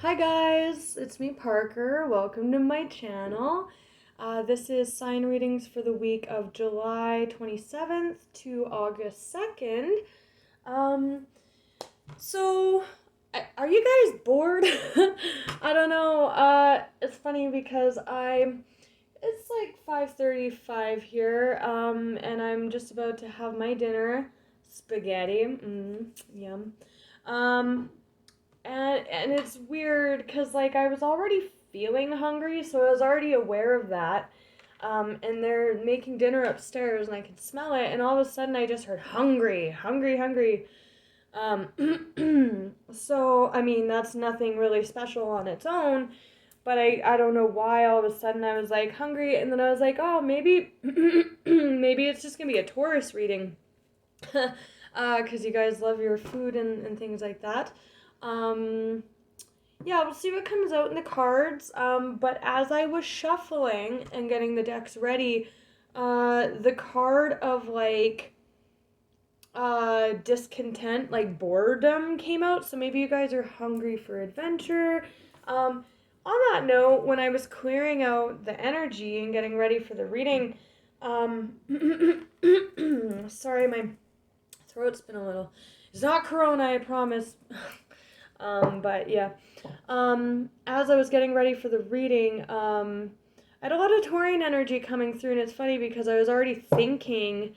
Hi guys, it's me Parker. Welcome to my channel. This is sign readings for the week of July 27th to August 2nd. Um, so are you guys bored? I don't know. It's funny because it's like 5:35 here, and I'm just about to have my dinner. Spaghetti. Yum. Um, and it's weird because like I was already feeling hungry, so I was already aware of that. And they're making dinner upstairs, and I could smell it. And all of a sudden, I just heard hungry, hungry, hungry. So I mean that's nothing really special on its own, but I don't know why all of a sudden I was like hungry, and then I was like, oh maybe maybe it's just gonna be a Taurus reading. Because you guys love your food and things like that. Um, yeah, we'll see what comes out in the cards. But as I was shuffling and getting the decks ready, the card of like discontent, like boredom came out. So maybe you guys are hungry for adventure. On that note, when I was clearing out the energy and getting ready for the reading, sorry, my throat's been a little. It's not Corona, I promise. But yeah. As I was getting ready for the reading, I had a lot of Taurian energy coming through, and it's funny because I was already thinking,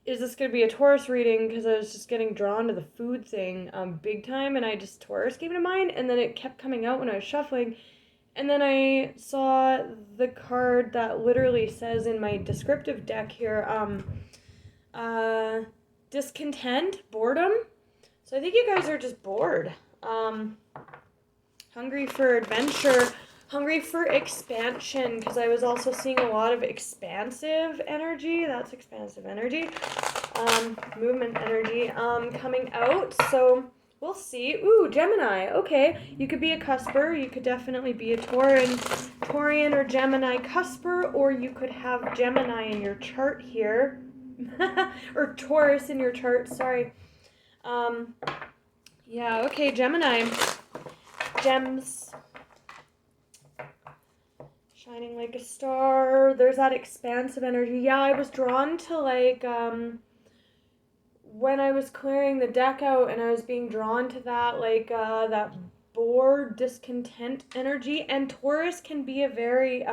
is this going to be a Taurus reading? Because I was just getting drawn to the food thing big time, and Taurus came to mind, and then it kept coming out when I was shuffling. And then I saw the card that literally says in my descriptive deck here, discontent, boredom. So I think you guys are just bored. Hungry for adventure, hungry for expansion, because I was also seeing a lot of expansive energy. That's expansive energy. Movement energy coming out. So we'll see. Ooh, Gemini. Okay, you could be a cusper. You could definitely be a Taurian or Gemini cusper, or you could have Gemini in your chart here. Or Taurus in your chart, sorry. Yeah, okay, Gemini. Gems. Shining like a star. There's that expansive energy. Yeah, I was drawn to like, when I was clearing the deck out and I was being drawn to that, like, that bored, discontent energy. And Taurus can be a very,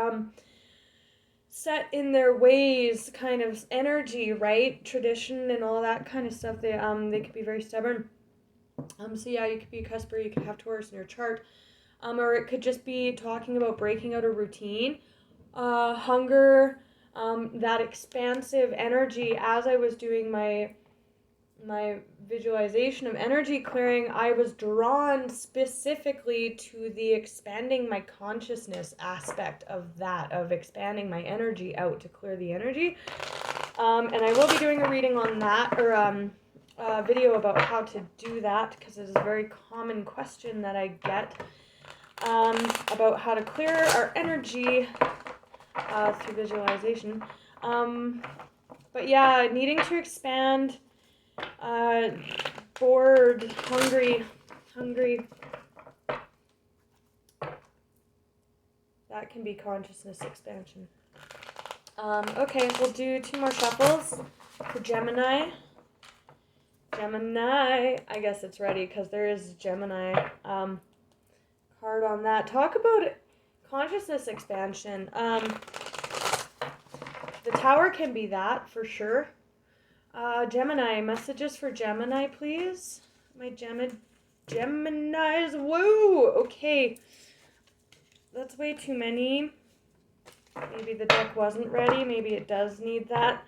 set in their ways kind of energy, right? Tradition and all that kind of stuff. They could be very stubborn. So yeah, you could be a cusper, you could have Taurus in your chart. Or it could just be talking about breaking out a routine. Hunger, that expansive energy. As I was doing my visualization of energy clearing, I was drawn specifically to the expanding my consciousness aspect of that, of expanding my energy out to clear the energy. And I will be doing a reading on that, or a video about how to do that, because it is a very common question that I get about how to clear our energy through visualization. But yeah, needing to expand, bored, hungry. That can be consciousness expansion. Okay, we'll do 2 more shuffles for Gemini. Gemini, I guess it's ready because there is Gemini card on that. Talk about consciousness expansion. The Tower can be that for sure. Gemini, messages for Gemini, please. My Geminis. Whoa, okay. That's way too many. Maybe the deck wasn't ready. Maybe it does need that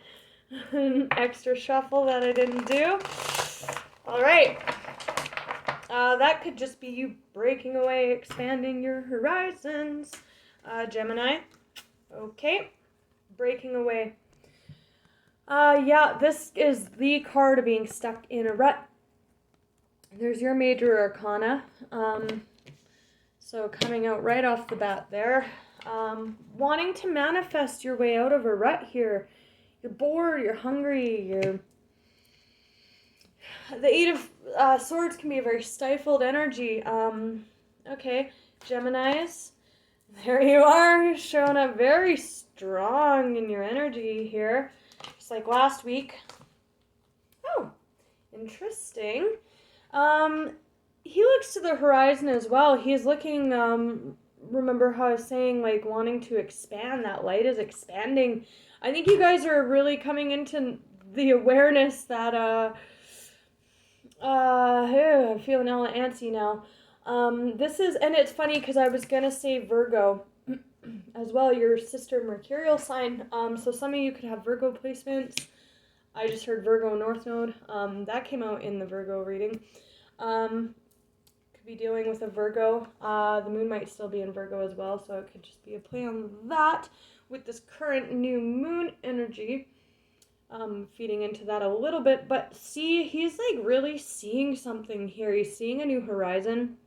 extra shuffle that I didn't do. All right. That could just be you breaking away, expanding your horizons. Gemini. Okay. Breaking away. Yeah, this is the card of being stuck in a rut. There's your major arcana. So coming out right off the bat there. Wanting to manifest your way out of a rut here. You're bored, you're hungry, the Eight of Swords can be a very stifled energy. Okay, Geminis. There you are. You're showing up very strong in your energy here. Just like last week. Oh, interesting. He looks to the horizon as well. He's looking, remember how I was saying, like, wanting to expand. That light is expanding. I think you guys are really coming into the awareness that, I'm feeling all antsy now. This is, and it's funny because I was gonna say Virgo as well, your sister mercurial sign. So some of you could have Virgo placements. I just heard Virgo North Node. That came out in the Virgo reading. Could be dealing with a Virgo. The moon might still be in Virgo as well, so it could just be a play on that with this current new moon energy. Feeding into that a little bit, but see, he's like really seeing something here. He's seeing a new horizon.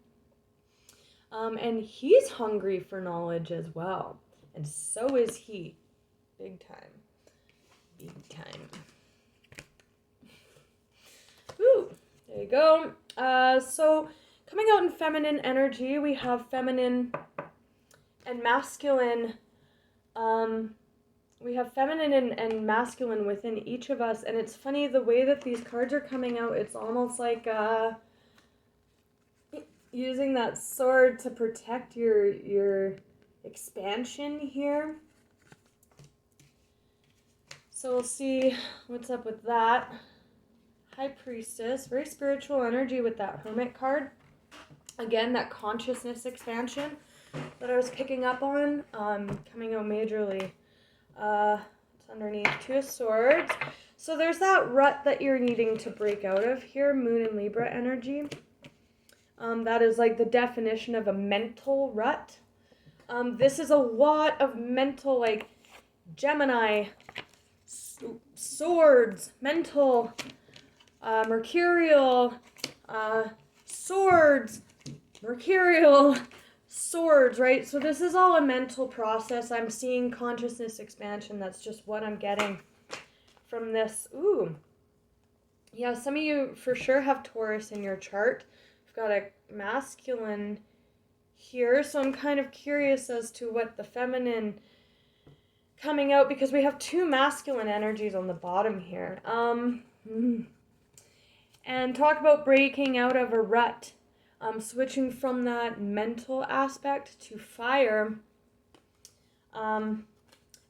And he's hungry for knowledge as well. And so is he. Big time. Big time. Ooh, there you go. So coming out in feminine energy, we have feminine and masculine. We have feminine and masculine within each of us. And it's funny, the way that these cards are coming out, it's almost like using that sword to protect your expansion here. So we'll see what's up with that. High Priestess, very spiritual energy with that Hermit card. Again, that consciousness expansion that I was picking up on, coming out majorly. It's underneath Two of Swords. So there's that rut that you're needing to break out of here, Moon and Libra energy. That is like the definition of a mental rut. This is a lot of mental, like Gemini, swords, mental, mercurial, swords, mercurial, swords, right? So this is all a mental process. I'm seeing consciousness expansion. That's just what I'm getting from this. Ooh. Yeah, some of you for sure have Taurus in your chart. I've got a masculine here, so I'm kind of curious as to what the feminine coming out, because we have two masculine energies on the bottom here. And talk about breaking out of a rut. Switching from that mental aspect to fire. And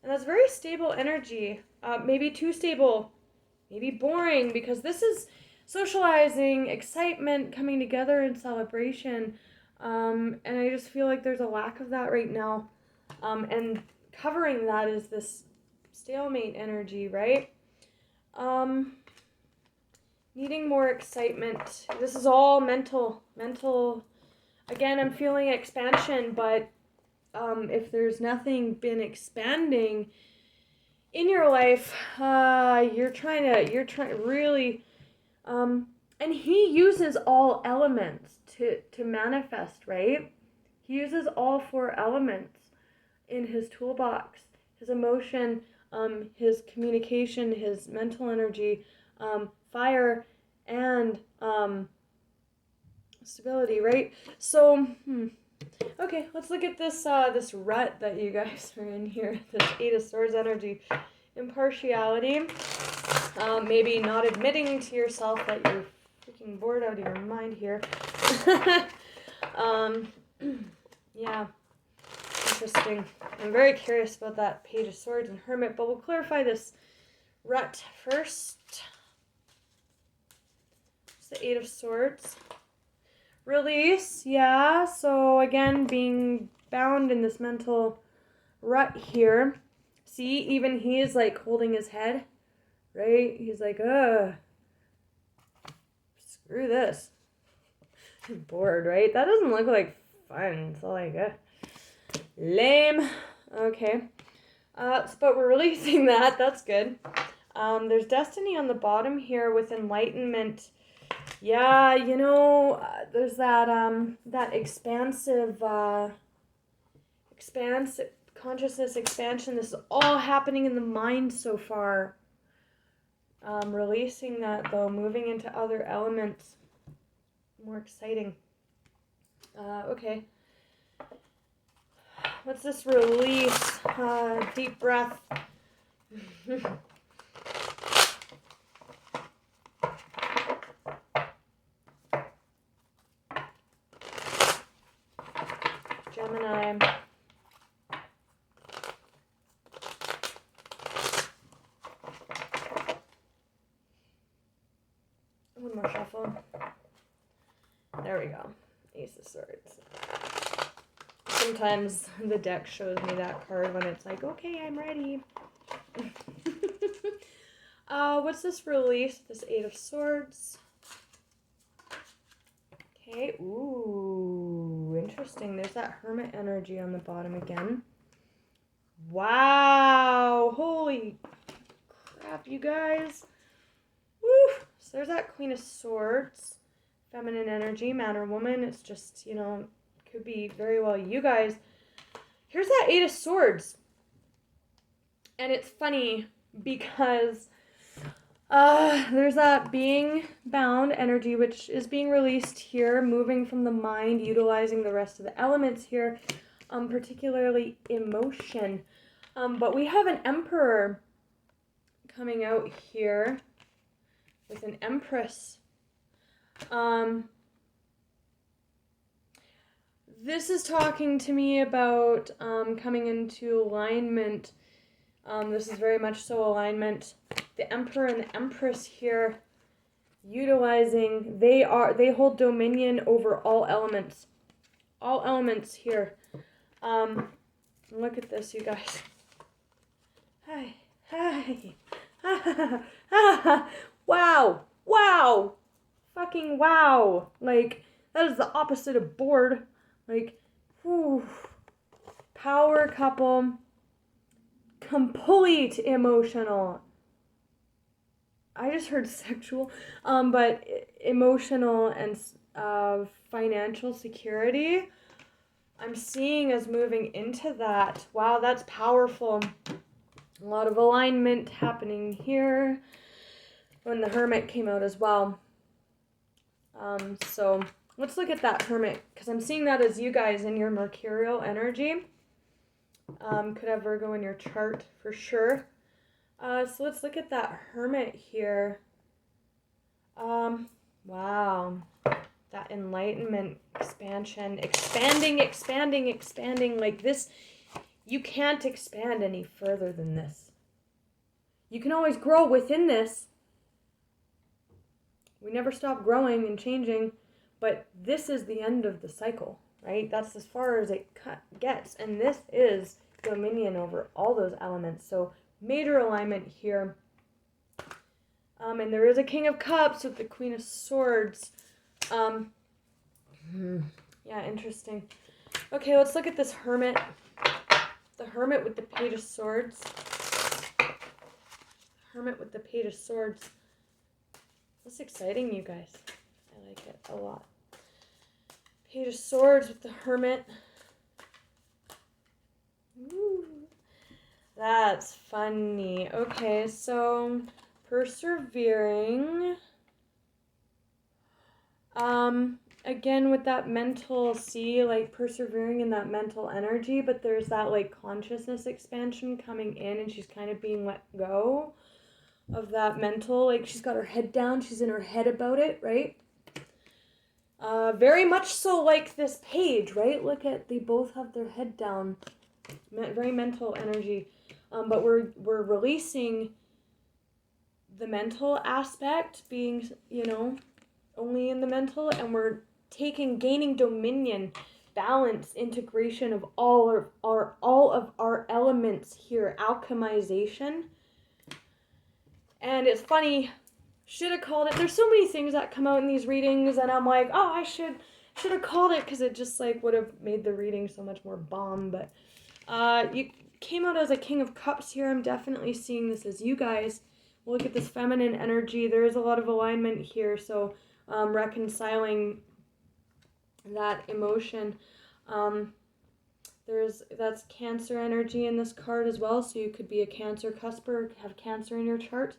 that's very stable energy. Maybe too stable. Maybe boring, because this is socializing, excitement, coming together in celebration. And I just feel like there's a lack of that right now. And covering that is this stalemate energy, right? Needing more excitement. This is all mental. Again, I'm feeling expansion, but if there's nothing been expanding in your life, you're trying really, and he uses all elements to manifest, right? He uses all four elements in his toolbox: his emotion, his communication, his mental energy, fire, and stability, right? So, okay, let's look at this this rut that you guys are in here. This Eight of Swords energy. Impartiality. Maybe not admitting to yourself that you're freaking bored out of your mind here. Yeah. Interesting. I'm very curious about that Page of Swords and Hermit, but we'll clarify this rut first. It's the Eight of Swords. Release, yeah. So again, being bound in this mental rut here. See, even he is like holding his head, right? He's like, screw this. I'm bored, right? That doesn't look like fun. It's all like, lame. Okay. But we're releasing that. That's good. There's destiny on the bottom here with enlightenment. Yeah, you know, there's that that expansive consciousness expansion. This is all happening in the mind so far. Releasing that though, moving into other elements. More exciting. Okay. What's this release? Deep breath. Gemini. One more shuffle. There we go. Ace of Swords. Sometimes the deck shows me that card when it's like, okay, I'm ready. What's this release? This Eight of Swords. Okay, ooh, interesting. There's that Hermit energy on the bottom again. Wow, holy crap, you guys. Woo! So there's that Queen of Swords. Feminine energy, man or woman. It's just, you know, could be very well you guys. Here's that Eight of Swords. And it's funny because there's that being bound energy, which is being released here, moving from the mind, utilizing the rest of the elements here, particularly emotion. But we have an Emperor coming out here with an Empress. This is talking to me about coming into alignment. This is very much so alignment. The Emperor and the Empress here, utilizing, they hold dominion over all elements. All elements here. Look at this, you guys. Hi. Wow. Wow. Fucking wow. Like, that is the opposite of bored. Like, whew. Power couple. Complete emotional. I just heard sexual. But emotional and financial security. I'm seeing us moving into that. Wow, that's powerful. A lot of alignment happening here. When the Hermit came out as well. So let's look at that Hermit, because I'm seeing that as you guys in your mercurial energy. Could have Virgo in your chart for sure. So let's look at that Hermit here. Wow. That enlightenment, expansion, expanding like this. You can't expand any further than this. You can always grow within this. We never stop growing and changing, but this is the end of the cycle, right? That's as far as it gets, and this is dominion over all those elements. So major alignment here. And there is a King of Cups with the Queen of Swords. Yeah, interesting. Okay, let's look at this Hermit. The Hermit with the Page of Swords. Hermit with the Page of Swords. That's exciting, you guys. I like it a lot. Page of Swords with the Hermit. Ooh, that's funny. Okay, so persevering. Again with that mental, like persevering in that mental energy, but there's that like consciousness expansion coming in, and she's kind of being let go of that mental, like she's got her head down, she's in her head about it, right? Very much so like this page, right? Look at, they both have their head down. Very mental energy. But we're releasing the mental aspect, being, you know, only in the mental, and we're gaining dominion, balance, integration of all of our elements here, alchemization. And it's funny, should have called it. There's so many things that come out in these readings, and I'm like, oh, I should have called it, because it just like would have made the reading so much more bomb. But you came out as a King of Cups here. I'm definitely seeing this as you guys. Look at this feminine energy. There is a lot of alignment here, so reconciling that emotion. That's Cancer energy in this card as well, so you could be a Cancer cusper, have Cancer in your chart.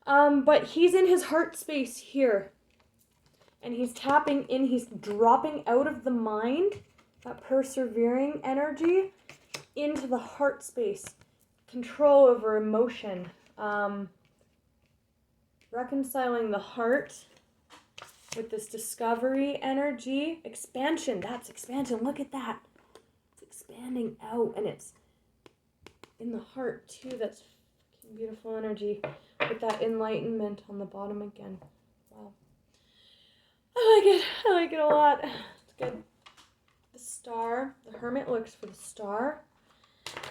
But he's in his heart space here. And he's tapping in, he's dropping out of the mind, that persevering energy, into the heart space. Control over emotion. Reconciling the heart with this discovery energy. Expansion, that's expansion. Look at that. It's expanding out, and it's in the heart too. That's beautiful energy with that enlightenment on the bottom again. Wow. I like it a lot. It's good. The star, the hermit looks for the star.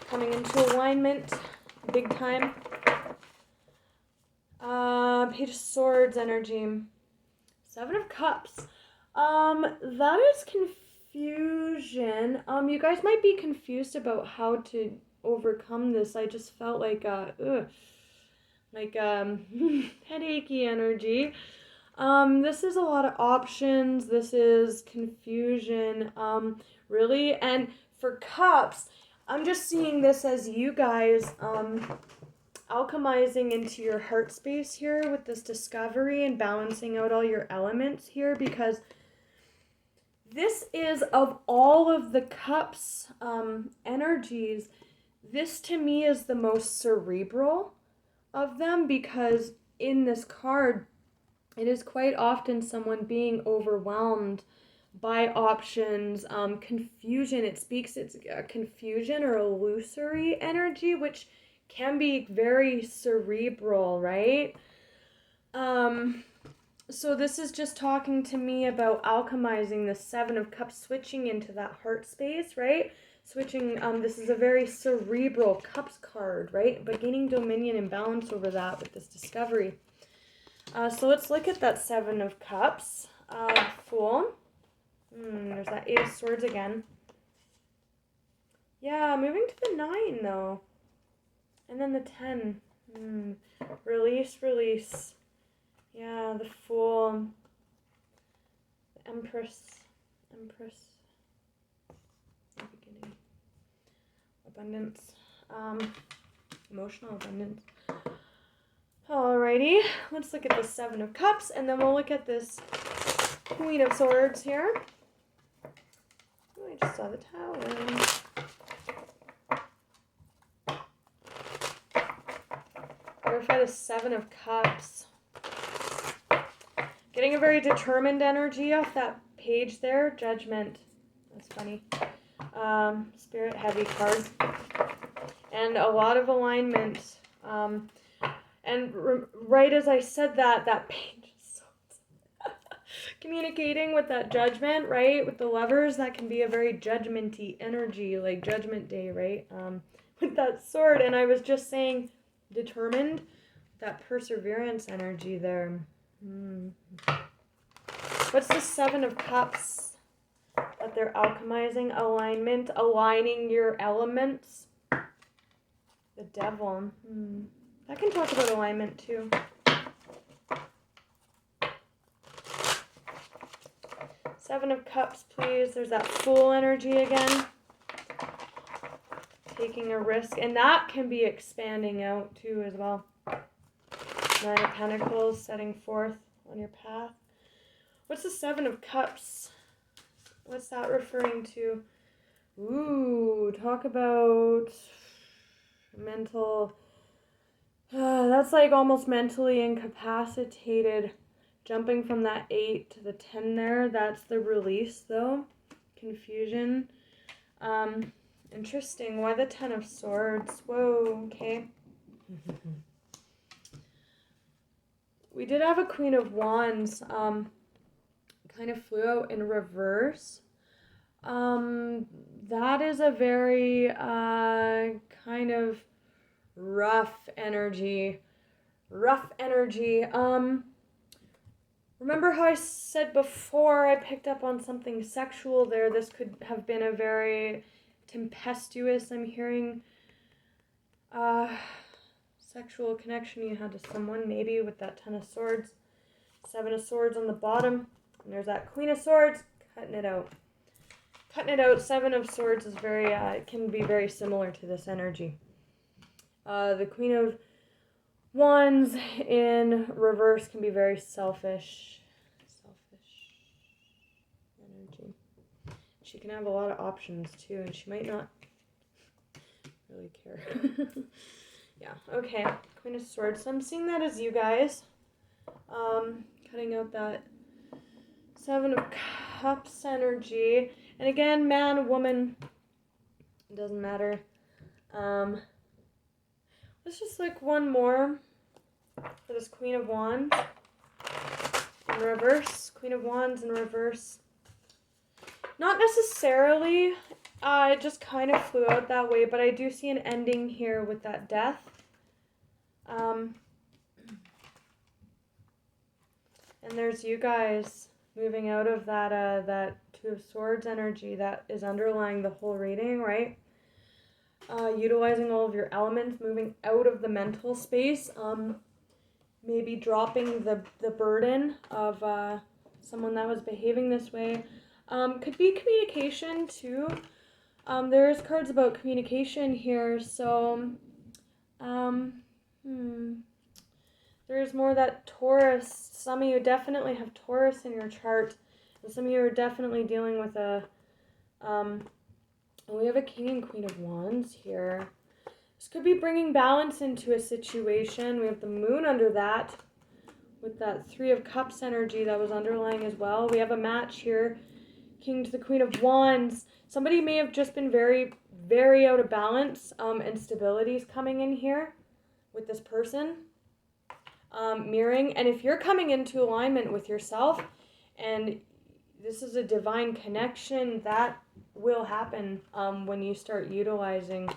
Coming into alignment, big time. Page of Swords energy. Seven of Cups. That is confusion. You guys might be confused about how to overcome this. I just felt like headachy energy. This is a lot of options. This is confusion, really. And for cups, I'm just seeing this as you guys, alchemizing into your heart space here with this discovery and balancing out all your elements here, because this is, of all of the cups, energies, this to me is the most cerebral of them, because in this card, it is quite often someone being overwhelmed by options, confusion. It's a confusion or illusory energy, which can be very cerebral, right? So this is just talking to me about alchemizing the Seven of Cups, switching into that heart space, right? Switching, this is a very cerebral cups card, right? But gaining dominion and balance over that with this discovery. So let's look at that Seven of Cups. Fool. There's that Eight of Swords again. Yeah, moving to the 9 though. And then the 10. Release, release. Yeah, the Fool. The Empress. The beginning. Abundance. Emotional abundance. Alrighty, let's look at the Seven of Cups, and then we'll look at this Queen of Swords here. Oh, I just saw the Tower. Clarify the Seven of Cups. Getting a very determined energy off that page there. Judgment. That's funny. Spirit heavy card. And a lot of alignment. And right as I said that page is so communicating with that judgment, right? With the Lovers, that can be a very judgmenty energy, like Judgment Day, right? With that sword, and I was just saying determined, that perseverance energy there. What's the Seven of Cups that they're alchemizing? Alignment, aligning your elements. The Devil. I can talk about alignment too. Seven of Cups, please. There's that Fool energy again. Taking a risk. And that can be expanding out too as well. Nine of Pentacles, setting forth on your path. What's the Seven of Cups? What's that referring to? Ooh, talk about mental... that's like almost mentally incapacitated. Jumping from that 8 to the 10 there. That's the release though. Confusion. Interesting. Why the 10 of Swords? Whoa, okay. We did have a Queen of Wands. Kind of flew out in reverse. That is a very kind of rough energy. Remember how I said before I picked up on something sexual there? This could have been a very tempestuous, I'm hearing, sexual connection you had to someone, maybe with that 10 of Swords. Seven of Swords on the bottom. And there's that Queen of Swords, cutting it out. Seven of Swords is very, can be very similar to this energy. The Queen of Wands in reverse can be very selfish. she can have a lot of options too, and she might not really care. Yeah, okay. Queen of Swords. So I'm seeing that as you guys. Cutting out that Seven of Cups energy. And again, man, woman, it doesn't matter. Let's just look one more for this Queen of Wands in reverse. Queen of Wands in reverse. Not necessarily. It just kind of flew out that way, but I do see an ending here with that death. And there's you guys moving out of that Two of Swords energy that is underlying the whole reading, right? Utilizing all of your elements, moving out of the mental space, maybe dropping the burden of someone that was behaving this way. Could be communication too. There's cards about communication here, so there's more that Taurus. Some of you definitely have Taurus in your chart, and some of you are definitely dealing with a we have a King and Queen of Wands here. This could be bringing balance into a situation. We have the Moon under that with that Three of Cups energy that was underlying as well. We have a match here, King to the Queen of Wands. Somebody may have just been very, very out of balance, and stability is coming in here with this person. Mirroring. And if you're coming into alignment with yourself and this is a divine connection, that will happen when you start utilizing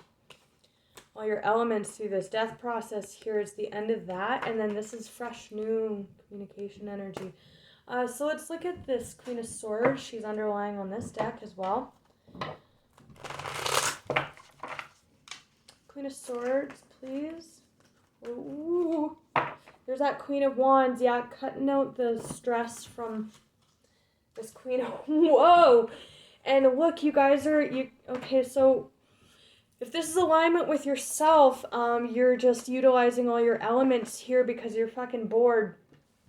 all your elements through this death process. Here is the end of that, and then this is fresh new communication energy. So let's look at this Queen of Swords. She's underlying on this deck as well. Queen of Swords, please. Ooh. There's that Queen of Wands. Yeah, cutting out the stress from this Queen of... Whoa! And look, you guys are... Okay, so if this is alignment with yourself, you're just utilizing all your elements here because you're fucking bored.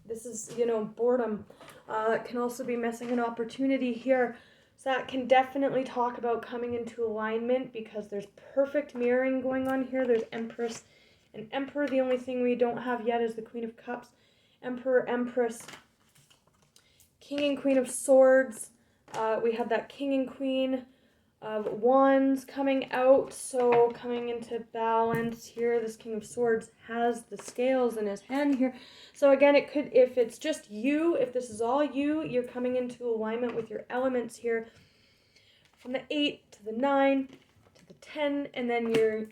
This is, boredom. It can also be missing an opportunity here. So that can definitely talk about coming into alignment because there's perfect mirroring going on here. There's Empress and Emperor. The only thing we don't have yet is the Queen of Cups. Emperor, Empress, King and Queen of Swords. We have that King and Queen of Wands coming out. So coming into balance here. This King of Swords has the scales in his hand here. So again, it could, if it's just you, if this is all you, you're coming into alignment with your elements here. From the 8 to the 9 to the 10. And then you're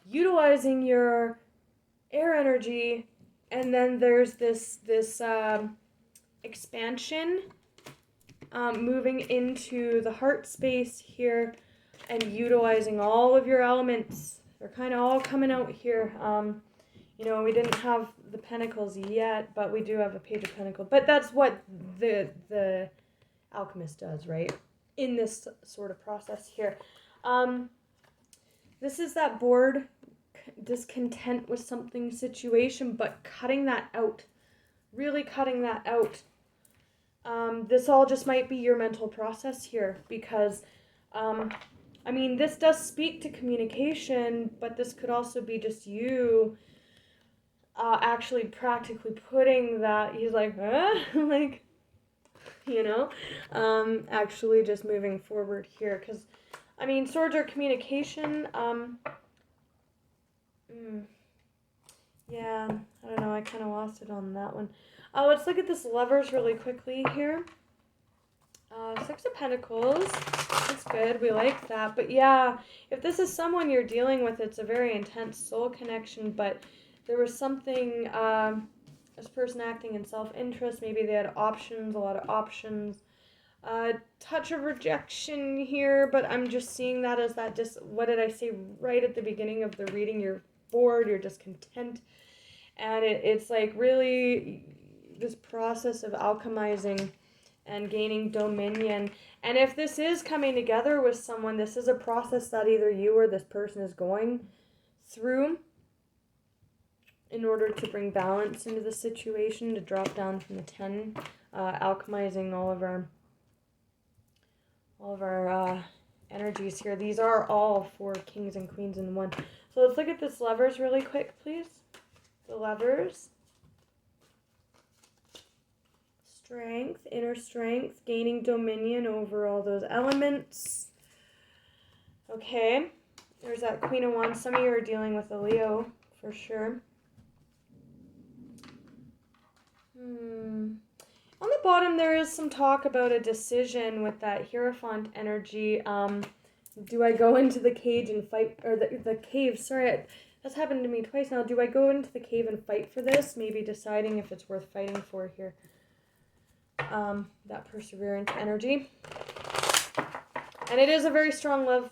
utilizing your air energy. And then there's this expansion, moving into the heart space here and utilizing all of your elements. They're kind of all coming out here. We didn't have the Pentacles yet, but we do have a Page of Pentacles. But that's what the alchemist does, right? In this sort of process here. This is that bored, discontent with something situation, but cutting that out. Really cutting that out. This all just might be your mental process here because, this does speak to communication, but this could also be just you actually practically putting that, he's like, huh? Actually just moving forward here because, swords are communication. Yeah, I don't know, I kind of lost it on that one. Let's look at this Lovers really quickly here. Six of Pentacles. That's good. We like that. But yeah, if this is someone you're dealing with, it's a very intense soul connection. But there was something, this person acting in self-interest. Maybe they had options, a lot of options. Touch of rejection here. But I'm just seeing that as that what did I say right at the beginning of the reading? You're bored. You're discontent. And it's like really this process of alchemizing and gaining dominion. And if this is coming together with someone, this is a process that either you or this person is going through in order to bring balance into the situation, to drop down from the 10, alchemizing all of all of our energies here. These are all for kings and queens in one. So let's look at this Lovers really quick, please. The Lovers. Strength, inner strength, gaining dominion over all those elements. Okay, there's that Queen of Wands. Some of you are dealing with a Leo, for sure. On the bottom, there is some talk about a decision with that Hierophant energy. Do I go into the cage and fight, or the cave, sorry, that's happened to me twice now. Do I go into the cave and fight for this? Maybe deciding if it's worth fighting for here. That perseverance energy. And it is a very strong love,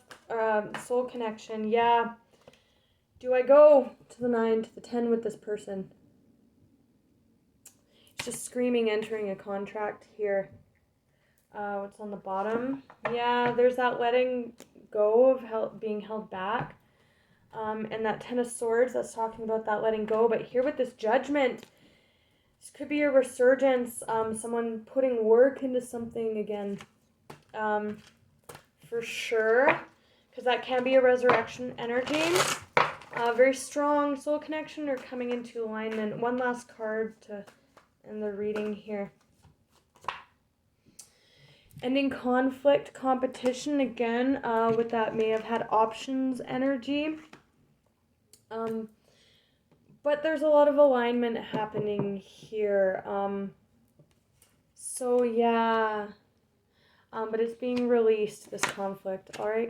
soul connection. Yeah. Do I go to the 9, to the 10 with this person? It's just screaming entering a contract here. What's on the bottom? Yeah, there's that letting go of being held back. And that 10 of Swords, that's talking about that letting go. But here with this Judgment, this could be a resurgence, someone putting work into something again, for sure, because that can be a resurrection energy. Very strong soul connection or coming into alignment. One last card to end the reading here. Ending conflict, competition again, with that may have had options energy. But there's a lot of alignment happening here. So yeah. But it's being released, this conflict. All right.